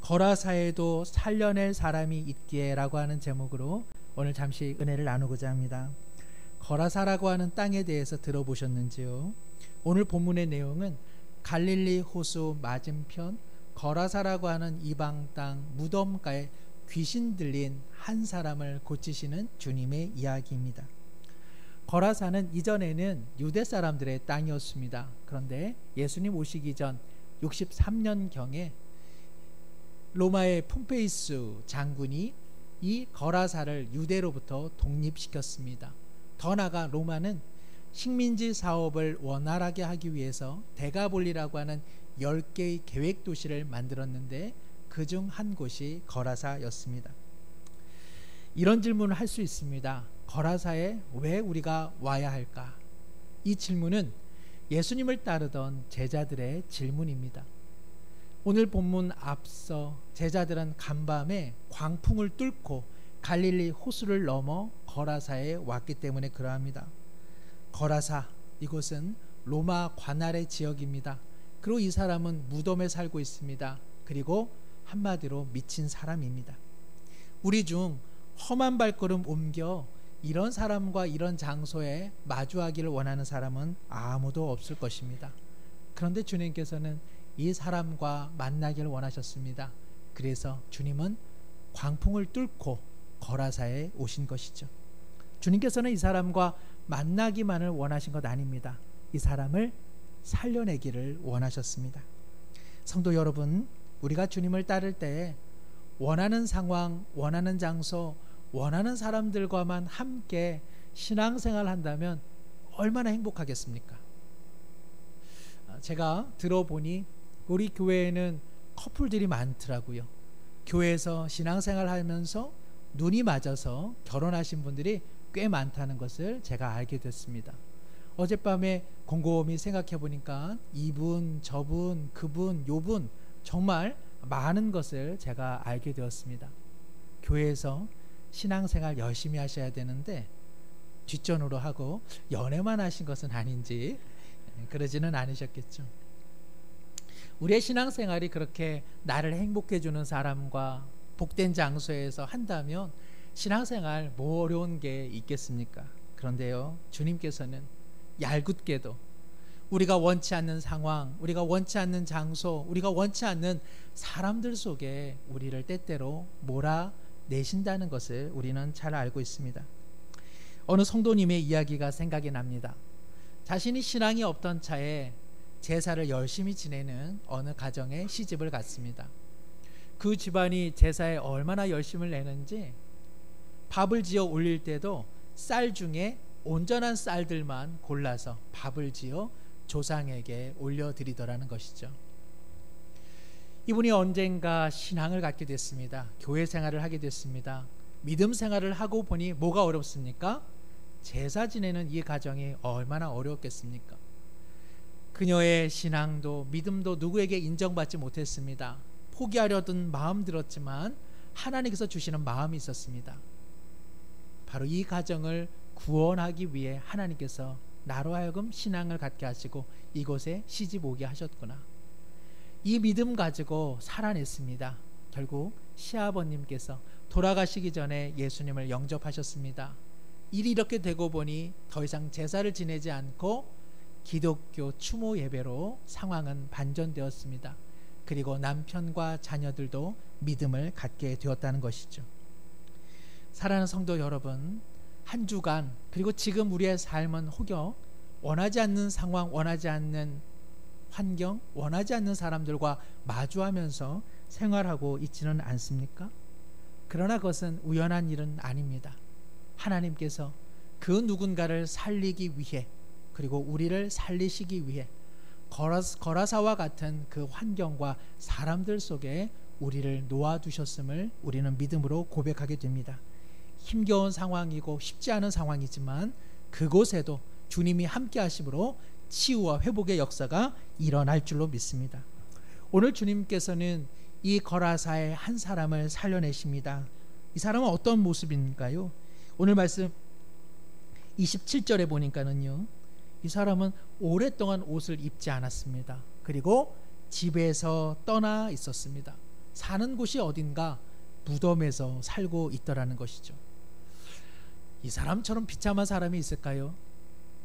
거라사에도 살려낼 사람이 있기에라고 하는 제목으로 오늘 잠시 은혜를 나누고자 합니다. 거라사라고 하는 땅에 대해서 들어보셨는지요? 오늘 본문의 내용은 갈릴리 호수 맞은편 거라사라고 하는 이방 땅 무덤가에 귀신 들린 한 사람을 고치시는 주님의 이야기입니다. 거라사는 이전에는 유대 사람들의 땅이었습니다. 그런데 예수님 오시기 전 63년경에 로마의 폼페이스 장군이 이 거라사를 유대로부터 독립시켰습니다. 더 나아가 로마는 식민지 사업을 원활하게 하기 위해서 데가볼리라고 하는 10개의 계획 도시를 만들었는데 그중 한 곳이 거라사였습니다. 이런 질문을 할 수 있습니다. 거라사에 왜 우리가 와야 할까? 이 질문은 예수님을 따르던 제자들의 질문입니다. 오늘 본문 앞서 제자들은 간밤에 광풍을 뚫고 갈릴리 호수를 넘어 거라사에 왔기 때문에 그러합니다. 거라사, 이곳은 로마 관할의 지역입니다. 그리고 이 사람은 무덤에 살고 있습니다. 그리고 한마디로 미친 사람입니다. 우리 중 험한 발걸음 옮겨 이런 사람과 이런 장소에 마주하기를 원하는 사람은 아무도 없을 것입니다. 그런데 주님께서는 이 사람과 만나기를 원하셨습니다. 그래서 주님은 광풍을 뚫고 거라사에 오신 것이죠. 주님께서는 이 사람과 만나기만을 원하신 것 아닙니다. 이 사람을 살려내기를 원하셨습니다. 성도 여러분, 우리가 주님을 따를 때 원하는 상황, 원하는 장소, 원하는 사람들과만 함께 신앙생활 한다면 얼마나 행복하겠습니까? 제가 들어보니 우리 교회에는 커플들이 많더라고요. 교회에서 신앙생활 하면서 눈이 맞아서 결혼하신 분들이 꽤 많다는 것을 제가 알게 됐습니다. 어젯밤에 곰곰이 생각해 보니까 이분, 저분, 그분, 요분 정말 많은 것을 제가 알게 되었습니다. 교회에서 신앙생활 열심히 하셔야 되는데 뒷전으로 하고 연애만 하신 것은 아닌지 그러지는 않으셨겠죠. 우리의 신앙생활이 그렇게 나를 행복해 주는 사람과 복된 장소에서 한다면 신앙생활 뭐 어려운 게 있겠습니까? 그런데요, 주님께서는 얄궂게도 우리가 원치 않는 상황, 우리가 원치 않는 장소, 우리가 원치 않는 사람들 속에 우리를 때때로 몰아내신다는 것을 우리는 잘 알고 있습니다. 어느 성도님의 이야기가 생각이 납니다. 자신이 신앙이 없던 차에 제사를 열심히 지내는 어느 가정에 시집을 갔습니다. 그 집안이 제사에 얼마나 열심을 내는지 밥을 지어 올릴 때도 쌀 중에 온전한 쌀들만 골라서 밥을 지어 조상에게 올려드리더라는 것이죠. 이분이 언젠가 신앙을 갖게 됐습니다. 교회 생활을 하게 됐습니다. 믿음 생활을 하고 보니 뭐가 어렵습니까? 제사 지내는 이 가정이 얼마나 어려웠겠습니까? 그녀의 신앙도 믿음도 누구에게 인정받지 못했습니다. 포기하려던 마음 들었지만 하나님께서 주시는 마음이 있었습니다. 바로 이 가정을 구원하기 위해 하나님께서 나로 하여금 신앙을 갖게 하시고 이곳에 시집 오게 하셨구나. 이 믿음 가지고 살아냈습니다. 결국 시아버님께서 돌아가시기 전에 예수님을 영접하셨습니다. 일이 이렇게 되고 보니 더 이상 제사를 지내지 않고 기독교 추모 예배로 상황은 반전되었습니다. 그리고 남편과 자녀들도 믿음을 갖게 되었다는 것이죠. 사랑하는 성도 여러분, 한 주간 그리고 지금 우리의 삶은 혹여 원하지 않는 상황, 원하지 않는 환경, 원하지 않는 사람들과 마주하면서 생활하고 있지는 않습니까? 그러나 그것은 우연한 일은 아닙니다. 하나님께서 그 누군가를 살리기 위해 그리고 우리를 살리시기 위해 거라사와 같은 그 환경과 사람들 속에 우리를 놓아두셨음을 우리는 믿음으로 고백하게 됩니다. 힘겨운 상황이고 쉽지 않은 상황이지만 그곳에도 주님이 함께 하심으로 치유와 회복의 역사가 일어날 줄로 믿습니다. 오늘 주님께서는 이 거라사의 한 사람을 살려내십니다. 이 사람은 어떤 모습인가요? 오늘 말씀 27절에 보니까는요, 이 사람은 오랫동안 옷을 입지 않았습니다. 그리고 집에서 떠나 있었습니다. 사는 곳이 어딘가 무덤에서 살고 있더라는 것이죠. 이 사람처럼 비참한 사람이 있을까요?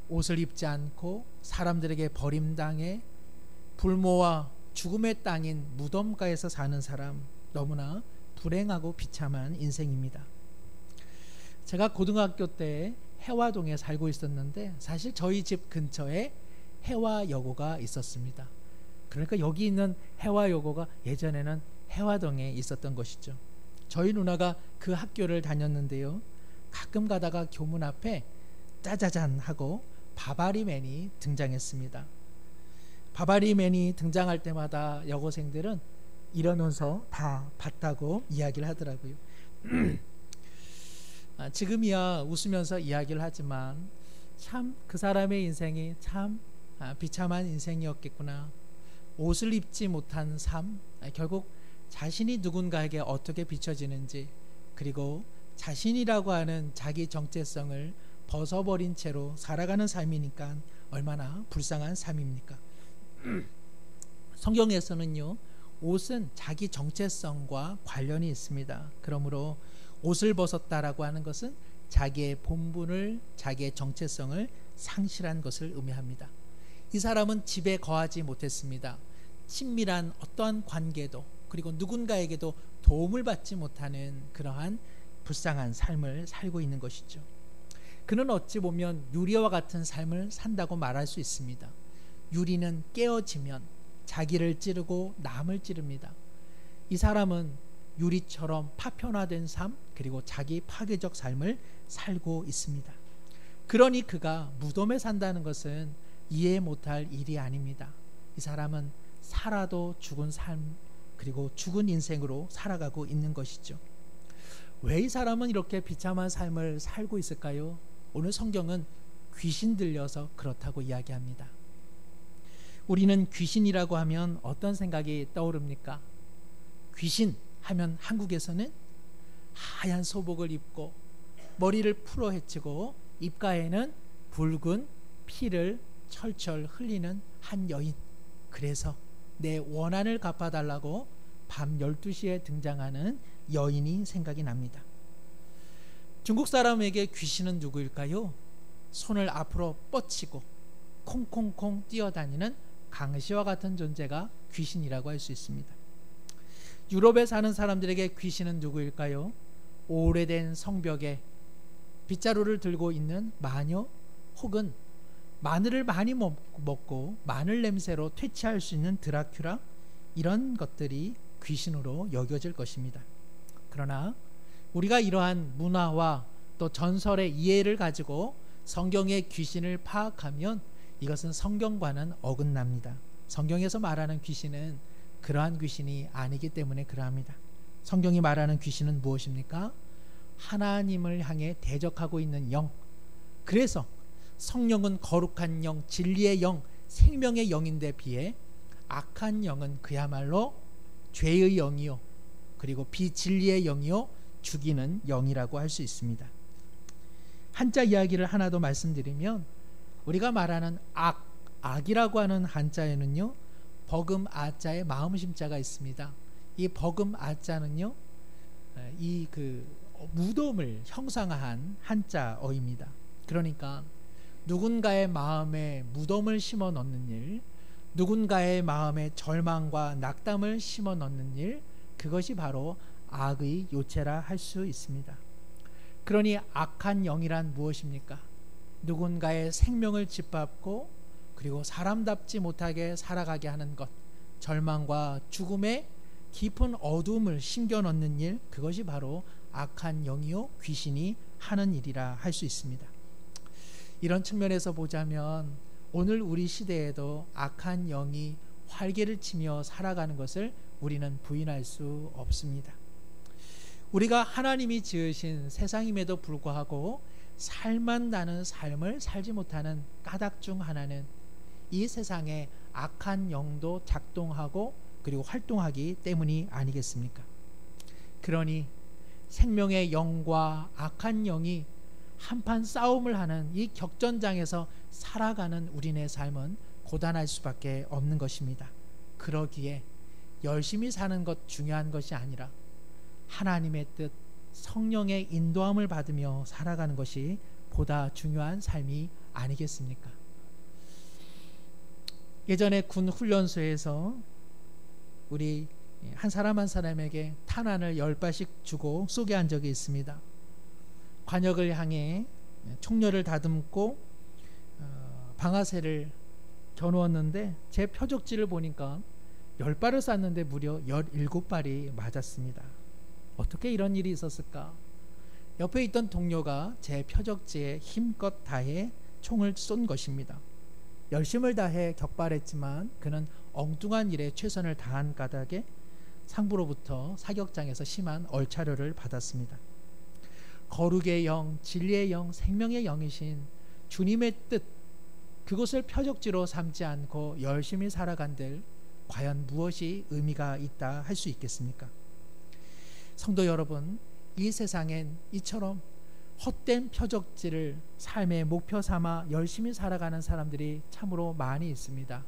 옷을 입지 않고 사람들에게 버림당해 불모와 죽음의 땅인 무덤가에서 사는 사람, 너무나 불행하고 비참한 인생입니다. 제가 고등학교 때 해화동에 살고 있었는데 사실 저희 집 근처에 해화여고가 있었습니다. 그러니까 여기 있는 해화여고가 예전에는 해화동에 있었던 것이죠. 저희 누나가 그 학교를 다녔는데요, 가끔 가다가 교문 앞에 짜자잔 하고 바바리맨이 등장했습니다. 바바리맨이 등장할 때마다 여고생들은 이러면서 다 봤다고 이야기를 하더라고요. 지금이야 웃으면서 이야기를 하지만 참 그 사람의 인생이 참 비참한 인생이었겠구나. 옷을 입지 못한 삶, 결국 자신이 누군가에게 어떻게 비춰지는지, 그리고 자신이라고 하는 자기 정체성을 벗어버린 채로 살아가는 삶이니까 얼마나 불쌍한 삶입니까? 성경에서는요, 옷은 자기 정체성과 관련이 있습니다. 그러므로 옷을 벗었다라고 하는 것은 자기의 본분을, 자기의 정체성을 상실한 것을 의미합니다. 이 사람은 집에 거하지 못했습니다. 친밀한 어떠한 관계도, 그리고 누군가에게도 도움을 받지 못하는 그러한 불쌍한 삶을 살고 있는 것이죠. 그는 어찌 보면 유리와 같은 삶을 산다고 말할 수 있습니다. 유리는 깨어지면 자기를 찌르고 남을 찌릅니다. 이 사람은 유리처럼 파편화된 삶, 그리고 자기 파괴적 삶을 살고 있습니다. 그러니 그가 무덤에 산다는 것은 이해 못할 일이 아닙니다. 이 사람은 살아도 죽은 삶, 그리고 죽은 인생으로 살아가고 있는 것이죠. 왜 이 사람은 이렇게 비참한 삶을 살고 있을까요? 오늘 성경은 귀신 들려서 그렇다고 이야기합니다. 우리는 귀신이라고 하면 어떤 생각이 떠오릅니까? 귀신 하면 한국에서는 하얀 소복을 입고 머리를 풀어 헤치고 입가에는 붉은 피를 철철 흘리는 한 여인, 그래서 내 원한을 갚아달라고 밤 12시에 등장하는 여인이 생각이 납니다. 중국 사람에게 귀신은 누구일까요? 손을 앞으로 뻗치고 콩콩콩 뛰어다니는 강시와 같은 존재가 귀신이라고 할 수 있습니다. 유럽에 사는 사람들에게 귀신은 누구일까요? 오래된 성벽에 빗자루를 들고 있는 마녀, 혹은 마늘을 많이 먹고 마늘 냄새로 퇴치할 수 있는 드라큘라, 이런 것들이 귀신으로 여겨질 것입니다. 그러나 우리가 이러한 문화와 또 전설의 이해를 가지고 성경의 귀신을 파악하면 이것은 성경과는 어긋납니다. 성경에서 말하는 귀신은 그러한 귀신이 아니기 때문에 그러합니다. 성경이 말하는 귀신은 무엇입니까? 하나님을 향해 대적하고 있는 영. 그래서 성령은 거룩한 영, 진리의 영, 생명의 영인데 비해 악한 영은 그야말로 죄의 영이요, 그리고 비진리의 영이요, 죽이는 영이라고 할 수 있습니다. 한자 이야기를 하나 더 말씀드리면, 우리가 말하는 악이라고 하는 한자에는요, 버금 아자에 마음심자가 있습니다. 이 버금 아자는요, 이 무덤을 형상화한 한자어입니다. 그러니까 누군가의 마음에 무덤을 심어 넣는 일, 누군가의 마음에 절망과 낙담을 심어 넣는 일, 그것이 바로 악의 요체라 할 수 있습니다. 그러니 악한 영이란 무엇입니까? 누군가의 생명을 짓밟고 그리고 사람답지 못하게 살아가게 하는 것, 절망과 죽음의 깊은 어둠을 심겨 넣는 일, 그것이 바로 악한 영이요, 귀신이 하는 일이라 할 수 있습니다. 이런 측면에서 보자면 오늘 우리 시대에도 악한 영이 활개를 치며 살아가는 것을 우리는 부인할 수 없습니다. 우리가 하나님이 지으신 세상임에도 불구하고 살만 나는 삶을 살지 못하는 까닭 중 하나는 이 세상에 악한 영도 작동하고 그리고 활동하기 때문이 아니겠습니까? 그러니 생명의 영과 악한 영이 한판 싸움을 하는 이 격전장에서 살아가는 우리네 삶은 고단할 수밖에 없는 것입니다. 그러기에 열심히 사는 것 중요한 것이 아니라 하나님의 뜻, 성령의 인도함을 받으며 살아가는 것이 보다 중요한 삶이 아니겠습니까? 예전에 군 훈련소에서 우리 한 사람 한 사람에게 탄환을 10발씩 주고 쏘게 한 적이 있습니다. 관역을 향해 총열을 다듬고 방아쇠를 겨누었는데 제 표적지를 보니까 10발을 쐈는데 무려 17발이 맞았습니다. 어떻게 이런 일이 있었을까? 옆에 있던 동료가 제 표적지에 힘껏 다해 총을 쏜 것입니다. 열심을 다해 격발했지만 그는 엉뚱한 일에 최선을 다한 까닭에 상부로부터 사격장에서 심한 얼차려를 받았습니다. 거룩의 영, 진리의 영, 생명의 영이신 주님의 뜻, 그것을 표적지로 삼지 않고 열심히 살아간들 과연 무엇이 의미가 있다 할 수 있겠습니까? 성도 여러분, 이 세상엔 이처럼 헛된 표적지를 삶의 목표 삼아 열심히 살아가는 사람들이 참으로 많이 있습니다.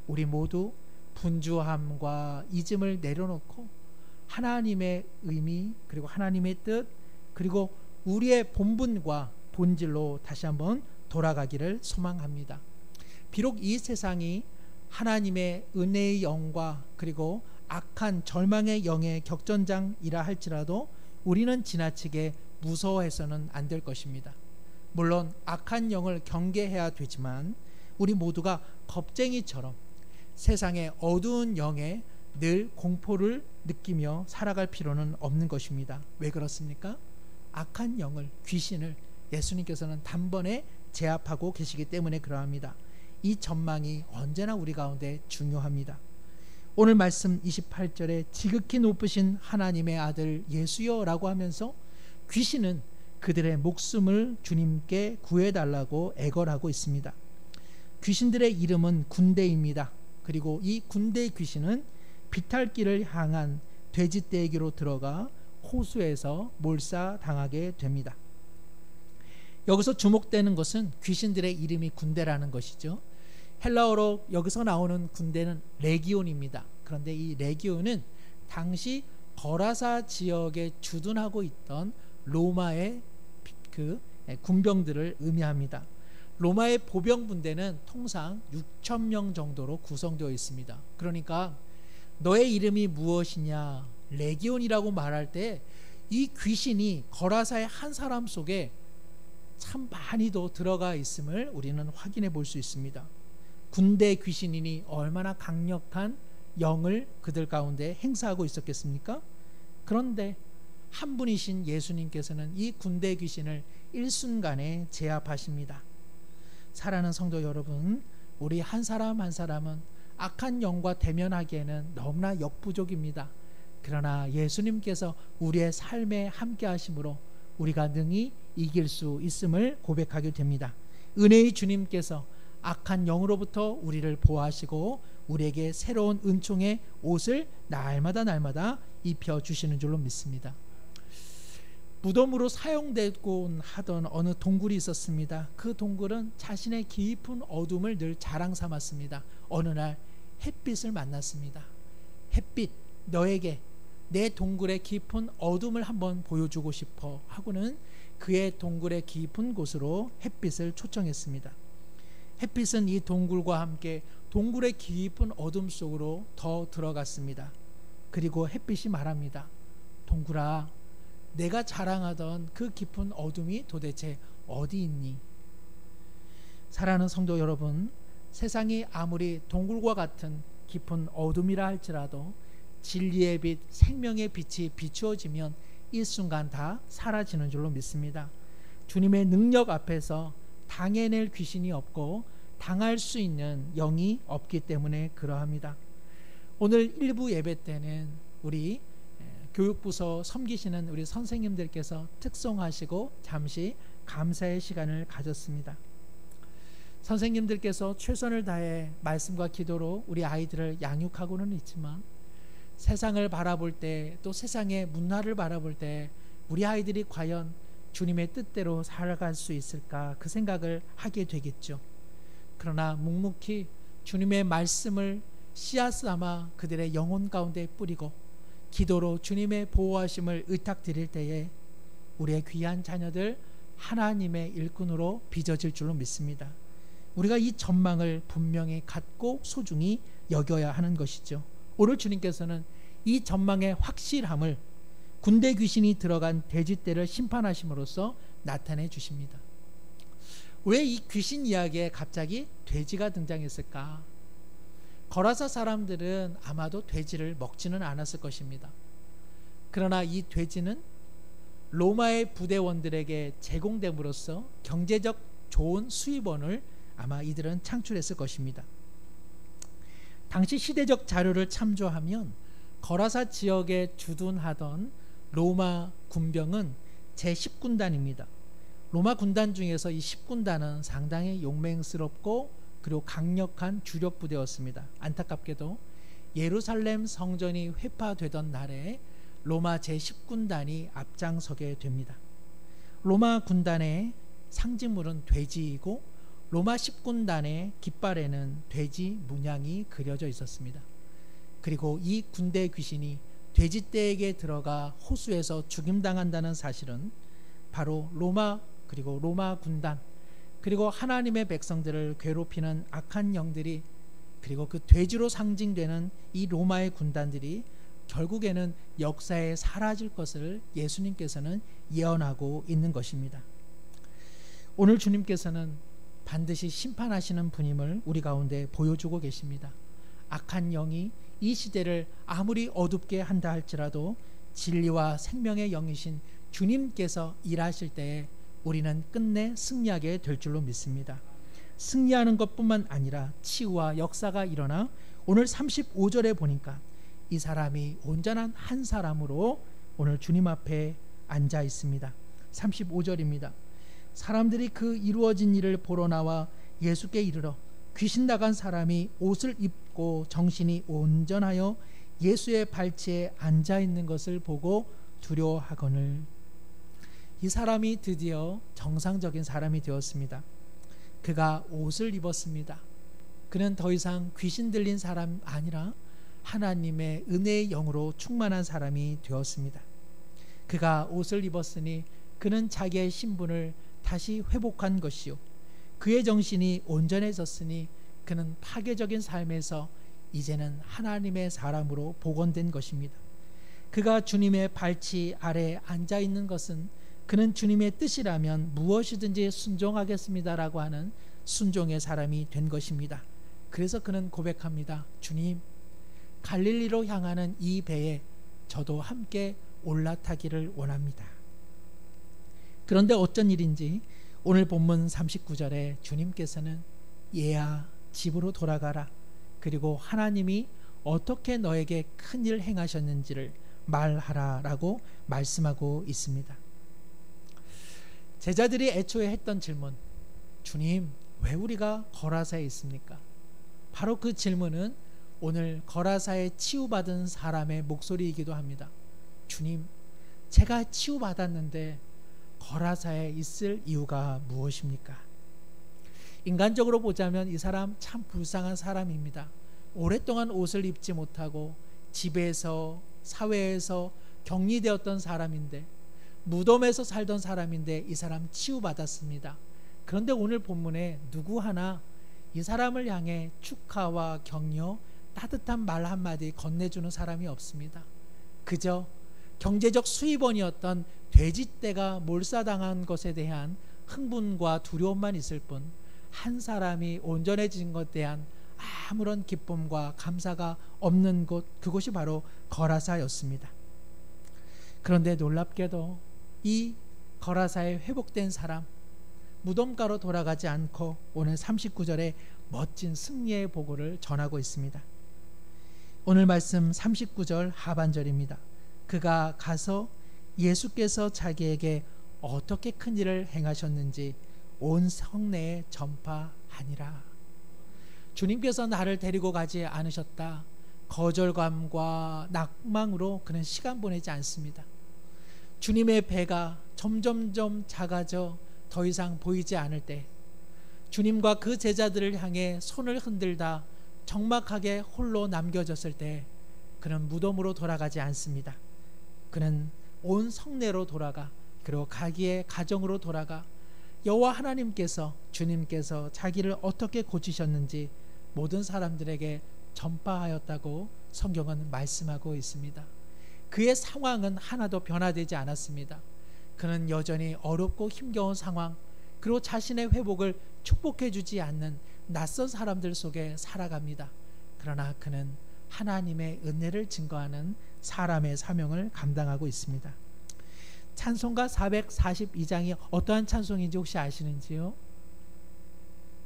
우리 모두 분주함과 이즘을 내려놓고 하나님의 의미, 그리고 하나님의 뜻, 그리고 우리의 본분과 본질로 다시 한번 돌아가기를 소망합니다. 비록 이 세상이 하나님의 은혜의 영과 그리고 악한 절망의 영의 격전장이라 할지라도 우리는 지나치게 무서워해서는 안 될 것입니다. 물론 악한 영을 경계해야 되지만 우리 모두가 겁쟁이처럼 세상의 어두운 영에 늘 공포를 느끼며 살아갈 필요는 없는 것입니다. 왜 그렇습니까? 악한 영을, 귀신을 예수님께서는 단번에 제압하고 계시기 때문에 그러합니다. 이 전망이 언제나 우리 가운데 중요합니다. 오늘 말씀 28절에 지극히 높으신 하나님의 아들 예수여 라고 하면서 귀신은 그들의 목숨을 주님께 구해달라고 애걸하고 있습니다. 귀신들의 이름은 군대입니다. 그리고 이 군대의 귀신은 비탈길을 향한 돼지떼기로 들어가 호수에서 몰사당하게 됩니다. 여기서 주목되는 것은 귀신들의 이름이 군대라는 것이죠. 헬라어로 여기서 나오는 군대는 레기온입니다. 그런데 이 레기온은 당시 거라사 지역에 주둔하고 있던 로마의 그 군병들을 의미합니다. 로마의 보병 분대는 통상 6,000명 정도로 구성되어 있습니다. 그러니까 너의 이름이 무엇이냐, 레기온이라고 말할 때 이 귀신이 거라사의 한 사람 속에 참 많이도 들어가 있음을 우리는 확인해 볼 수 있습니다. 군대 귀신이니 얼마나 강력한 영을 그들 가운데 행사하고 있었겠습니까? 그런데 한 분이신 예수님께서는 이 군대 귀신을 일순간에 제압하십니다. 사랑하는 성도 여러분, 우리 한 사람 한 사람은 악한 영과 대면하기에는 너무나 역부족입니다. 그러나 예수님께서 우리의 삶에 함께 하심으로 우리가 능히 이길 수 있음을 고백하게 됩니다. 은혜의 주님께서 악한 영으로부터 우리를 보호하시고 우리에게 새로운 은총의 옷을 날마다 입혀주시는 줄로 믿습니다. 무덤으로 사용되곤 하던 어느 동굴이 있었습니다. 그 동굴은 자신의 깊은 어둠을 늘 자랑 삼았습니다. 어느 날 햇빛을 만났습니다. 햇빛, 너에게 내 동굴의 깊은 어둠을 한번 보여주고 싶어 하고는 그의 동굴의 깊은 곳으로 햇빛을 초청했습니다. 햇빛은 이 동굴과 함께 동굴의 깊은 어둠 속으로 더 들어갔습니다. 그리고 햇빛이 말합니다. 동굴아, 내가 자랑하던 그 깊은 어둠이 도대체 어디 있니? 사랑하는 성도 여러분, 세상이 아무리 동굴과 같은 깊은 어둠이라 할지라도 진리의 빛, 생명의 빛이 비추어지면 일순간 다 사라지는 줄로 믿습니다. 주님의 능력 앞에서 당해낼 귀신이 없고 당할 수 있는 영이 없기 때문에 그러합니다. 오늘 일부 예배 때는 우리 교육부서 섬기시는 우리 선생님들께서 특송하시고 잠시 감사의 시간을 가졌습니다. 선생님들께서 최선을 다해 말씀과 기도로 우리 아이들을 양육하고는 있지만 세상을 바라볼 때, 또 세상의 문화를 바라볼 때 우리 아이들이 과연 주님의 뜻대로 살아갈 수 있을까, 그 생각을 하게 되겠죠. 그러나 묵묵히 주님의 말씀을 씨앗 삼아 그들의 영혼 가운데 뿌리고 기도로 주님의 보호하심을 의탁드릴 때에 우리의 귀한 자녀들 하나님의 일꾼으로 빚어질 줄로 믿습니다. 우리가 이 전망을 분명히 갖고 소중히 여겨야 하는 것이죠. 오늘 주님께서는 이 전망의 확실함을 군대 귀신이 들어간 돼지떼를 심판하심으로써 나타내 주십니다. 왜 이 귀신 이야기에 갑자기 돼지가 등장했을까? 거라사 사람들은 아마도 돼지를 먹지는 않았을 것입니다. 그러나 이 돼지는 로마의 부대원들에게 제공됨으로써 경제적 좋은 수입원을 아마 이들은 창출했을 것입니다. 당시 시대적 자료를 참조하면 거라사 지역에 주둔하던 로마 군병은 제10군단입니다. 로마 군단 중에서 이 10군단은 상당히 용맹스럽고 그리고 강력한 주력 부대였습니다. 안타깝게도 예루살렘 성전이 회파되던 날에 로마 제10군단이 앞장서게 됩니다. 로마 군단의 상징물은 돼지이고 로마 10군단의 깃발에는 돼지 문양이 그려져 있었습니다. 그리고 이 군대 귀신이 돼지떼에게 들어가 호수에서 죽임당한다는 사실은 바로 로마 그리고 로마 군단 그리고 하나님의 백성들을 괴롭히는 악한 영들이 그리고 그 돼지로 상징되는 이 로마의 군단들이 결국에는 역사에 사라질 것을 예수님께서는 예언하고 있는 것입니다. 오늘 주님께서는 반드시 심판하시는 분임을 우리 가운데 보여주고 계십니다. 악한 영이 이 시대를 아무리 어둡게 한다 할지라도 진리와 생명의 영이신 주님께서 일하실 때에 우리는 끝내 승리하게 될 줄로 믿습니다. 승리하는 것뿐만 아니라 치유와 역사가 일어나 오늘 35절에 보니까 이 사람이 온전한 한 사람으로 오늘 주님 앞에 앉아 있습니다. 35절입니다. 사람들이 그 이루어진 일을 보러 나와 예수께 이르러 귀신 나간 사람이 옷을 입고 정신이 온전하여 예수의 발치에 앉아 있는 것을 보고 두려워하거늘. 이 사람이 드디어 정상적인 사람이 되었습니다. 그가 옷을 입었습니다. 그는 더 이상 귀신 들린 사람 아니라 하나님의 은혜의 영으로 충만한 사람이 되었습니다. 그가 옷을 입었으니 그는 자기의 신분을 다시 회복한 것이요, 그의 정신이 온전해졌으니 그는 파괴적인 삶에서 이제는 하나님의 사람으로 복원된 것입니다. 그가 주님의 발치 아래 앉아 있는 것은 그는 주님의 뜻이라면 무엇이든지 순종하겠습니다라고 하는 순종의 사람이 된 것입니다. 그래서 그는 고백합니다. 주님, 갈릴리로 향하는 이 배에 저도 함께 올라타기를 원합니다. 그런데 어쩐 일인지 오늘 본문 39절에 주님께서는 얘야 집으로 돌아가라, 그리고 하나님이 어떻게 너에게 큰일 행하셨는지를 말하라 라고 말씀하고 있습니다. 제자들이 애초에 했던 질문, 주님 왜 우리가 거라사에 있습니까? 바로 그 질문은 오늘 거라사에 치유받은 사람의 목소리이기도 합니다. 주님, 제가 치유받았는데 거라사에 있을 이유가 무엇입니까? 인간적으로 보자면 이 사람 참 불쌍한 사람입니다. 오랫동안 옷을 입지 못하고 집에서 사회에서 격리되었던 사람인데, 무덤에서 살던 사람인데 이 사람 치유받았습니다. 그런데 오늘 본문에 누구 하나 이 사람을 향해 축하와 격려, 따뜻한 말 한마디 건네주는 사람이 없습니다. 그저 경제적 수입원이었던 돼지떼가 몰사당한 것에 대한 흥분과 두려움만 있을 뿐, 한 사람이 온전해진 것에 대한 아무런 기쁨과 감사가 없는 곳, 그곳이 바로 거라사였습니다. 그런데 놀랍게도 이 거라사에 회복된 사람, 무덤가로 돌아가지 않고 오늘 39절에 멋진 승리의 보고를 전하고 있습니다. 오늘 말씀 39절 하반절입니다. 그가 가서 예수께서 자기에게 어떻게 큰 일을 행하셨는지 온 성내에 전파하니라. 주님께서 나를 데리고 가지 않으셨다, 거절감과 낙망으로 그는 시간 보내지 않습니다. 주님의 배가 점점점 작아져 더 이상 보이지 않을 때 주님과 그 제자들을 향해 손을 흔들다 적막하게 홀로 남겨졌을 때 그는 무덤으로 돌아가지 않습니다. 그는 온 성내로 돌아가, 그리고 자기의 가정으로 돌아가 여호와 하나님께서, 주님께서 자기를 어떻게 고치셨는지 모든 사람들에게 전파하였다고 성경은 말씀하고 있습니다. 그의 상황은 하나도 변화되지 않았습니다. 그는 여전히 어렵고 힘겨운 상황, 그리고 자신의 회복을 축복해 주지 않는 낯선 사람들 속에 살아갑니다. 그러나 그는 하나님의 은혜를 증거하는 사람의 사명을 감당하고 있습니다. 찬송가 442장이 어떠한 찬송인지 혹시 아시는지요?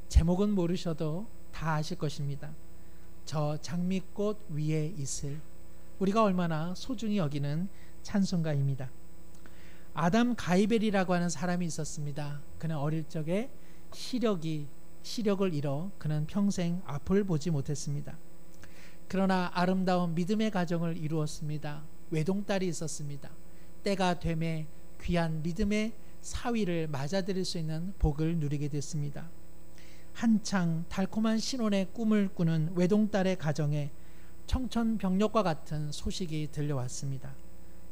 제목은 모르셔도 다 아실 것입니다. 저 장미꽃 위에 있을, 우리가 얼마나 소중히 여기는 찬송가입니다. 아담 가이벨이라고 하는 사람이 있었습니다. 그는 어릴 적에 시력을 잃어 그는 평생 앞을 보지 못했습니다. 그러나 아름다운 믿음의 가정을 이루었습니다. 외동딸이 있었습니다. 때가 되매 귀한 믿음의 사위를 맞아들일 수 있는 복을 누리게 됐습니다. 한창 달콤한 신혼의 꿈을 꾸는 외동딸의 가정에 청천벽력과 같은 소식이 들려왔습니다.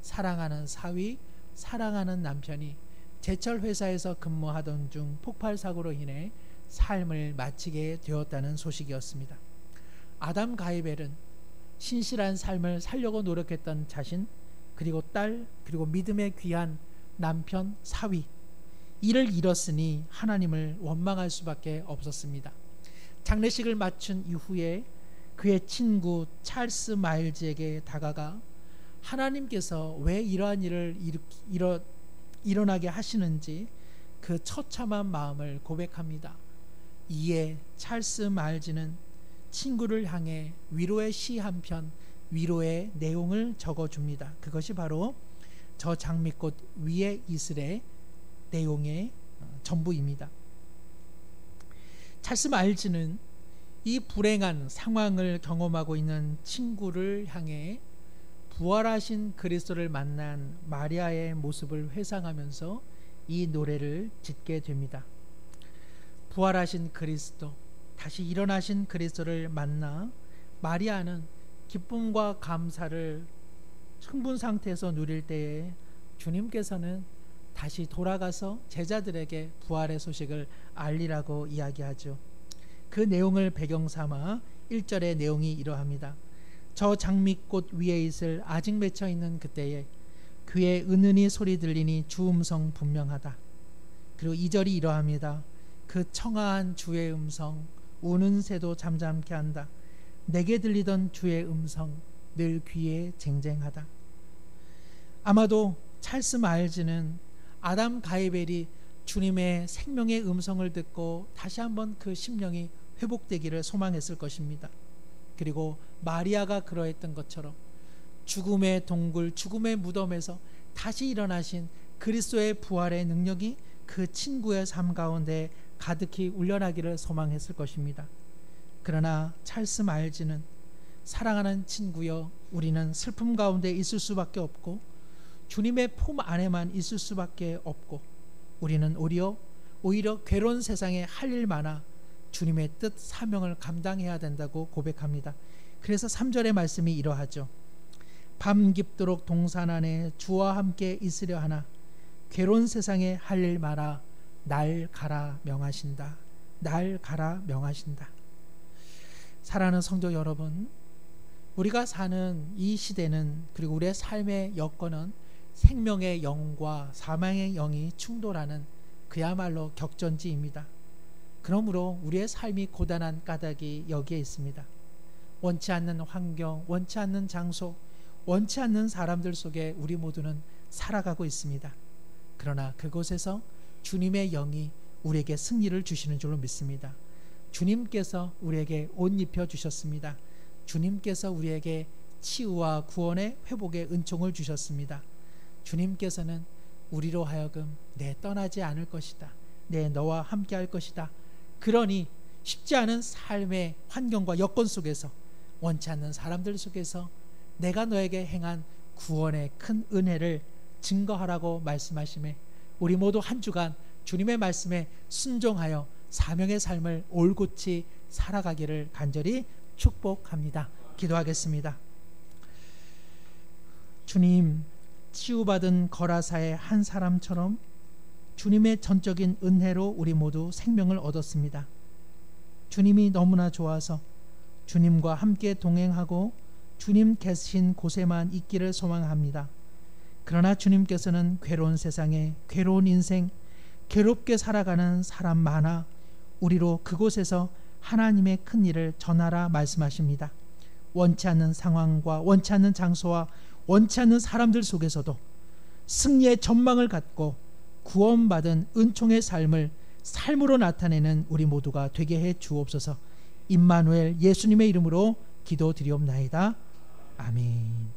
사랑하는 사위, 사랑하는 남편이 제철 회사에서 근무하던 중 폭발 사고로 인해 삶을 마치게 되었다는 소식이었습니다. 아담 가이벨은 신실한 삶을 살려고 노력했던 자신, 그리고 딸, 그리고 믿음의 귀한 남편, 사위, 이를 잃었으니 하나님을 원망할 수밖에 없었습니다. 장례식을 마친 이후에 그의 친구 찰스 마일즈에게 다가가 하나님께서 왜 이러한 일을 일어나게 하시는지 그 처참한 마음을 고백합니다. 이에 찰스 마일즈는 친구를 향해 위로의 시 한 편, 위로의 내용을 적어줍니다. 그것이 바로 저 장미꽃 위에 있을의 내용의 전부입니다. 찰스 마일즈는 이 불행한 상황을 경험하고 있는 친구를 향해 부활하신 그리스도를 만난 마리아의 모습을 회상하면서 이 노래를 짓게 됩니다. 부활하신 그리스도, 다시 일어나신 그리스도를 만나 마리아는 기쁨과 감사를 흥분 상태에서 누릴 때에 주님께서는 다시 돌아가서 제자들에게 부활의 소식을 알리라고 이야기하죠. 그 내용을 배경 삼아 1절의 내용이 이러합니다. 저 장미꽃 위에 있을 아직 맺혀 있는 그때에 그의 은은히 소리 들리니 주 음성 분명하다. 그리고 2절이 이러합니다. 그 청아한 주의 음성 우는 새도 잠잠케 한다. 내게 들리던 주의 음성 늘 귀에 쟁쟁하다. 아마도 찰스 마일즈는 아담 가이벨이 주님의 생명의 음성을 듣고 다시 한번 그 심령이 회복되기를 소망했을 것입니다. 그리고 마리아가 그러했던 것처럼 죽음의 동굴, 죽음의 무덤에서 다시 일어나신 그리스도의 부활의 능력이 그 친구의 삶 가운데 가득히 울려나기를 소망했을 것입니다. 그러나 찰스 마일즈는 사랑하는 친구여, 우리는 슬픔 가운데 있을 수밖에 없고 주님의 품 안에만 있을 수밖에 없고 우리는 오히려 괴로운 세상에 할 일 많아 주님의 뜻, 사명을 감당해야 된다고 고백합니다. 그래서 3절의 말씀이 이러하죠. 밤 깊도록 동산 안에 주와 함께 있으려 하나 괴로운 세상에 할 일 많아 날 가라 명하신다. 날 가라 명하신다. 사랑하는 성도 여러분, 우리가 사는 이 시대는, 그리고 우리의 삶의 여건은 생명의 영과 사망의 영이 충돌하는 그야말로 격전지입니다. 그러므로 우리의 삶이 고단한 까닭이 여기에 있습니다. 원치 않는 환경, 원치 않는 장소, 원치 않는 사람들 속에 우리 모두는 살아가고 있습니다. 그러나 그곳에서 주님의 영이 우리에게 승리를 주시는 줄로 믿습니다. 주님께서 우리에게 옷 입혀 주셨습니다. 주님께서 우리에게 치유와 구원의 회복의 은총을 주셨습니다. 주님께서는 우리로 하여금 내 떠나지 않을 것이다. 내 너와 함께 할 것이다. 그러니 쉽지 않은 삶의 환경과 여건 속에서, 원치 않는 사람들 속에서 내가 너에게 행한 구원의 큰 은혜를 증거하라고 말씀하심에 우리 모두 한 주간 주님의 말씀에 순종하여 사명의 삶을 올곧이 살아가기를 간절히 축복합니다. 기도하겠습니다. 주님, 치유받은 거라사의 한 사람처럼 주님의 전적인 은혜로 우리 모두 생명을 얻었습니다. 주님이 너무나 좋아서 주님과 함께 동행하고 주님 계신 곳에만 있기를 소망합니다. 그러나 주님께서는 괴로운 세상에, 괴로운 인생, 괴롭게 살아가는 사람 많아 우리로 그곳에서 하나님의 큰 일을 전하라 말씀하십니다. 원치 않는 상황과 원치 않는 장소와 원치 않는 사람들 속에서도 승리의 전망을 갖고 구원받은 은총의 삶을 삶으로 나타내는 우리 모두가 되게 해 주옵소서. 임마누엘 예수님의 이름으로 기도드리옵나이다. 아멘.